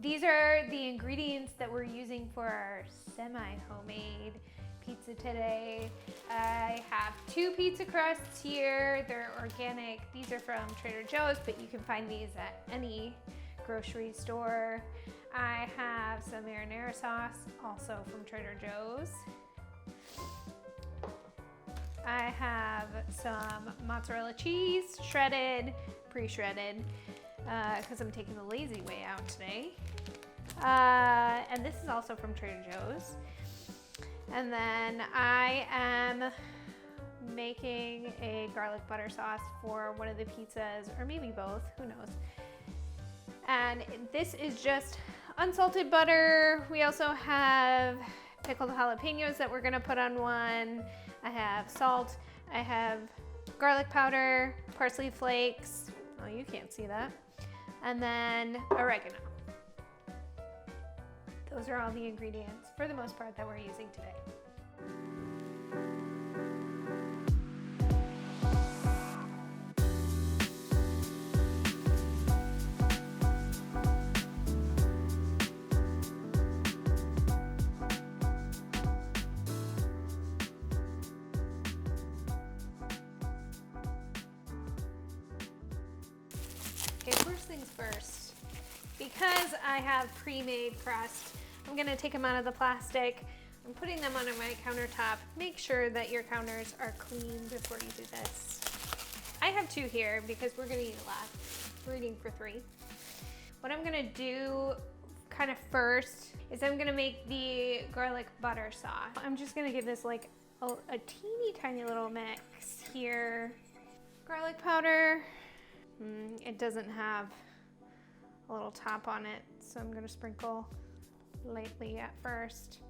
These are the ingredients that we're using for our semi-homemade pizza today. I have 2 pizza crusts here. They're organic. These are from Trader Joe's, but you can find these at any grocery store. I have some marinara sauce, also from Trader Joe's. I have some mozzarella cheese, shredded, pre-shredded, because I'm taking the lazy way out today. And this is also from Trader Joe's. And then I am making a garlic butter sauce for one of the pizzas, or maybe both, who knows. And this is just unsalted butter. We also have pickled jalapenos that we're gonna put on one. I have salt, I have garlic powder, parsley flakes. Oh, you can't see that. And then oregano. Those are all the ingredients, for the most part, that we're using today. Okay, first things first. Because I have pre-made crust, I'm gonna take them out of the plastic. I'm putting them on my countertop. Make sure that your counters are clean before you do this. I have 2 here because we're gonna eat a lot. We're eating for 3. What I'm gonna do kind of first is I'm gonna make the garlic butter sauce. I'm just gonna give this like a teeny tiny little mix here. Garlic powder. It doesn't have a little top on it, so I'm gonna sprinkle lightly at first.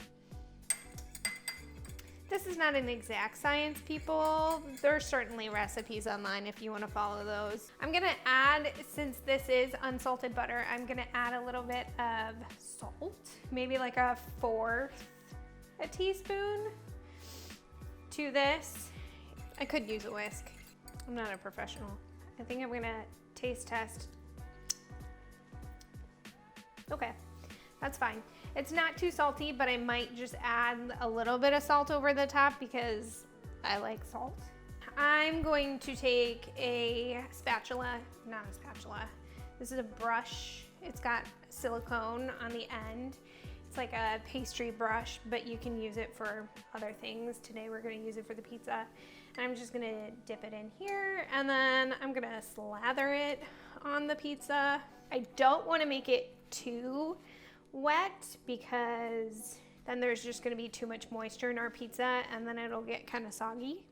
This is not an exact science, people. There's certainly recipes online if you want to follow those. I'm gonna add, since this is unsalted butter, I'm gonna add a little bit of salt, maybe like a 1/4 teaspoon to this. I could use a whisk. I'm not a professional. I think I'm gonna taste test. Okay, that's fine. It's not too salty, but I might just add a little bit of salt over the top because I like salt. I'm going to take a spatula, not a spatula. This is a brush. It's got silicone on the end. It's like a pastry brush, but you can use it for other things. Today we're gonna use it for the pizza. And I'm just gonna dip it in here, and then I'm gonna slather it on the pizza. I don't wanna make it too wet because then there's just gonna be too much moisture in our pizza and then it'll get kind of soggy.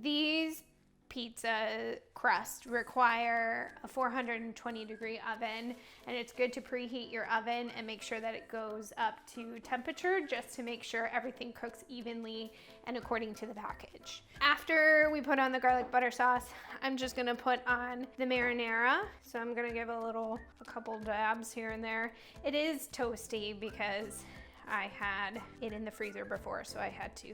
These pizza crust require a 420-degree oven, and it's good to preheat your oven and make sure that it goes up to temperature just to make sure everything cooks evenly and according to the package. After we put on the garlic butter sauce, I'm just gonna put on the marinara. So I'm gonna give a couple dabs here and there. It is toasty because I had it in the freezer before, so I had to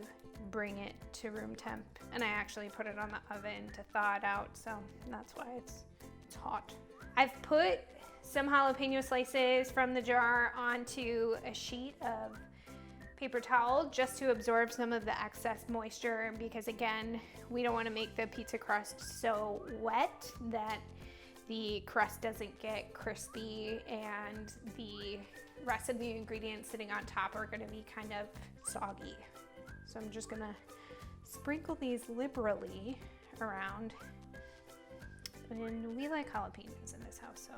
bring it to room temp, and I actually put it on the oven to thaw it out, so that's why it's hot. I've put some jalapeno slices from the jar onto a sheet of paper towel just to absorb some of the excess moisture, because again, we don't want to make the pizza crust so wet that the crust doesn't get crispy and the rest of the ingredients sitting on top are going to be kind of soggy. So I'm just gonna sprinkle these liberally around. And we like jalapenos in this house, so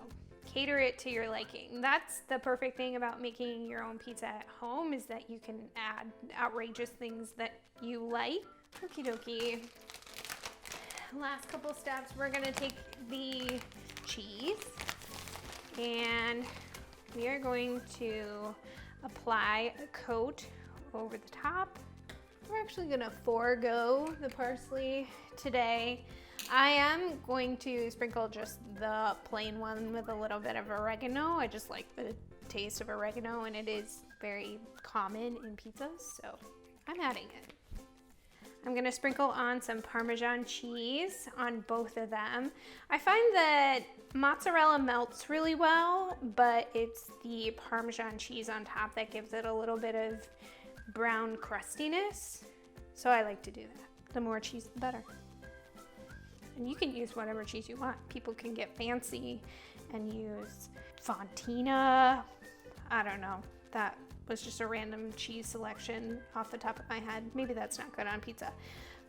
cater it to your liking. That's the perfect thing about making your own pizza at home, is that you can add outrageous things that you like. Okie dokie. Last couple steps, we're gonna take the cheese and we are going to apply a coat over the top. We're actually gonna forego the parsley today. I am going to sprinkle just the plain one with a little bit of oregano. I just like the taste of oregano, and it is very common in pizzas, so I'm adding it. I'm gonna sprinkle on some Parmesan cheese on both of them. I find that mozzarella melts really well, but it's the Parmesan cheese on top that gives it a little bit of brown crustiness. So I like to do that. The more cheese, the better. And you can use whatever cheese you want. People can get fancy and use Fontina. I don't know. That was just a random cheese selection off the top of my head. Maybe that's not good on pizza.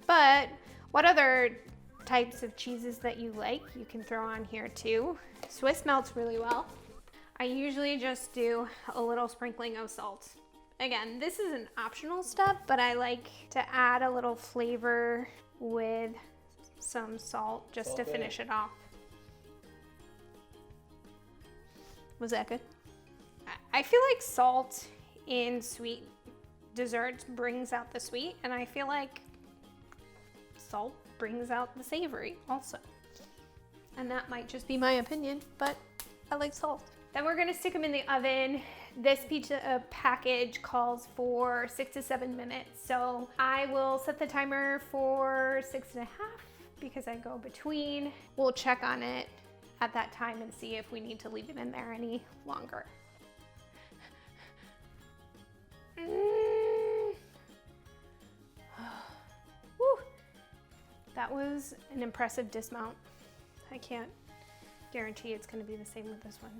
But what other types of cheeses that you like, you can throw on here too. Swiss melts really well. I usually just do a little sprinkling of salt. Again, this is an optional step, but I like to add a little flavor with some salt just to finish it off. Was that good? I feel like salt in sweet desserts brings out the sweet, and I feel like salt brings out the savory also. And that might just be my opinion, but I like salt. Then we're gonna stick them in the oven. This pizza package calls for 6 to 7 minutes. So I will set the timer for 6.5 because I go between. We'll check on it at that time and see if we need to leave it in there any longer. Woo. That was an impressive dismount. I can't guarantee it's gonna be the same with this one.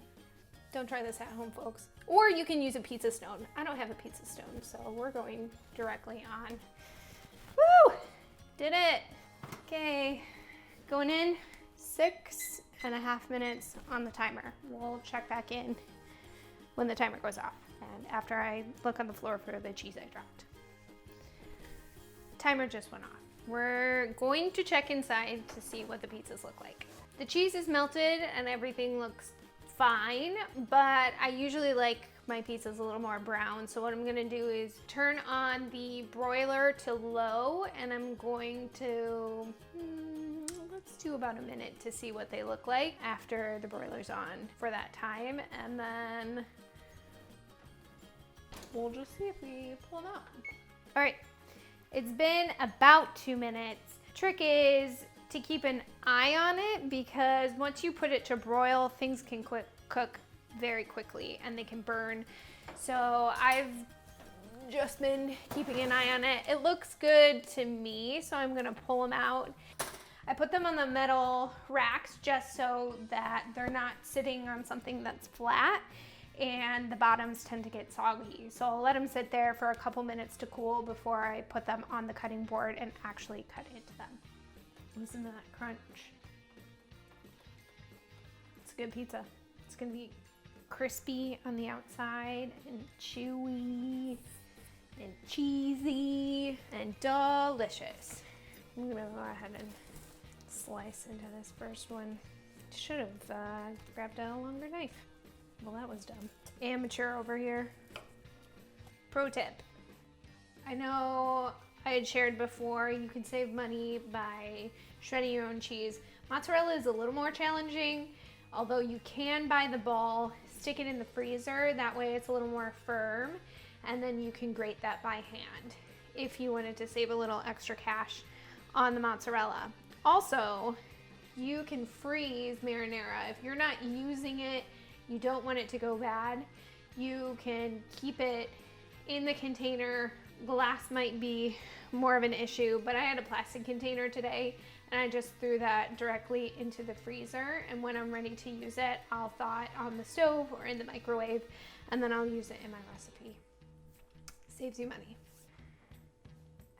Don't try this at home, folks. Or you can use a pizza stone. I don't have a pizza stone, so we're going directly on. Woo! Did it. Okay, going in 6.5 minutes on the timer. We'll check back in when the timer goes off and after I look on the floor for the cheese I dropped. Timer just went off. We're going to check inside to see what the pizzas look like. The cheese is melted and everything looks fine, but I usually like my pizzas a little more brown. So what I'm gonna do is turn on the broiler to low, and I'm going to, let's do about a minute to see what they look like after the broiler's on for that time. And then we'll just see if we pull them out. All right, it's been about 2 minutes. Trick is to keep an eye on it, because once you put it to broil, things can cook very quickly and they can burn. So I've just been keeping an eye on it. It looks good to me, so I'm gonna pull them out. I put them on the metal racks just so that they're not sitting on something that's flat and the bottoms tend to get soggy. So I'll let them sit there for a couple minutes to cool before I put them on the cutting board and actually cut into them. Listen to that crunch. It's a good pizza. It's gonna be crispy on the outside and chewy and cheesy and delicious. I'm gonna go ahead and slice into this first one. Should have grabbed a longer knife. Well, that was dumb. Amateur over here. Pro tip. I know I had shared before, you can save money by shredding your own cheese. Mozzarella is a little more challenging, although you can buy the ball, stick it in the freezer, that way it's a little more firm, and then you can grate that by hand if you wanted to save a little extra cash on the mozzarella. Also, you can freeze marinara. If you're not using it, you don't want it to go bad, you can keep it in the container. Glass might be more of an issue, but I had a plastic container today and I just threw that directly into the freezer, and when I'm ready to use it, I'll thaw it on the stove or in the microwave, and then I'll use it in my recipe. Saves you money.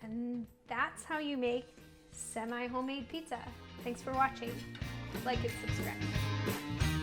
And that's how you make semi-homemade pizza. Thanks for watching. Like and subscribe.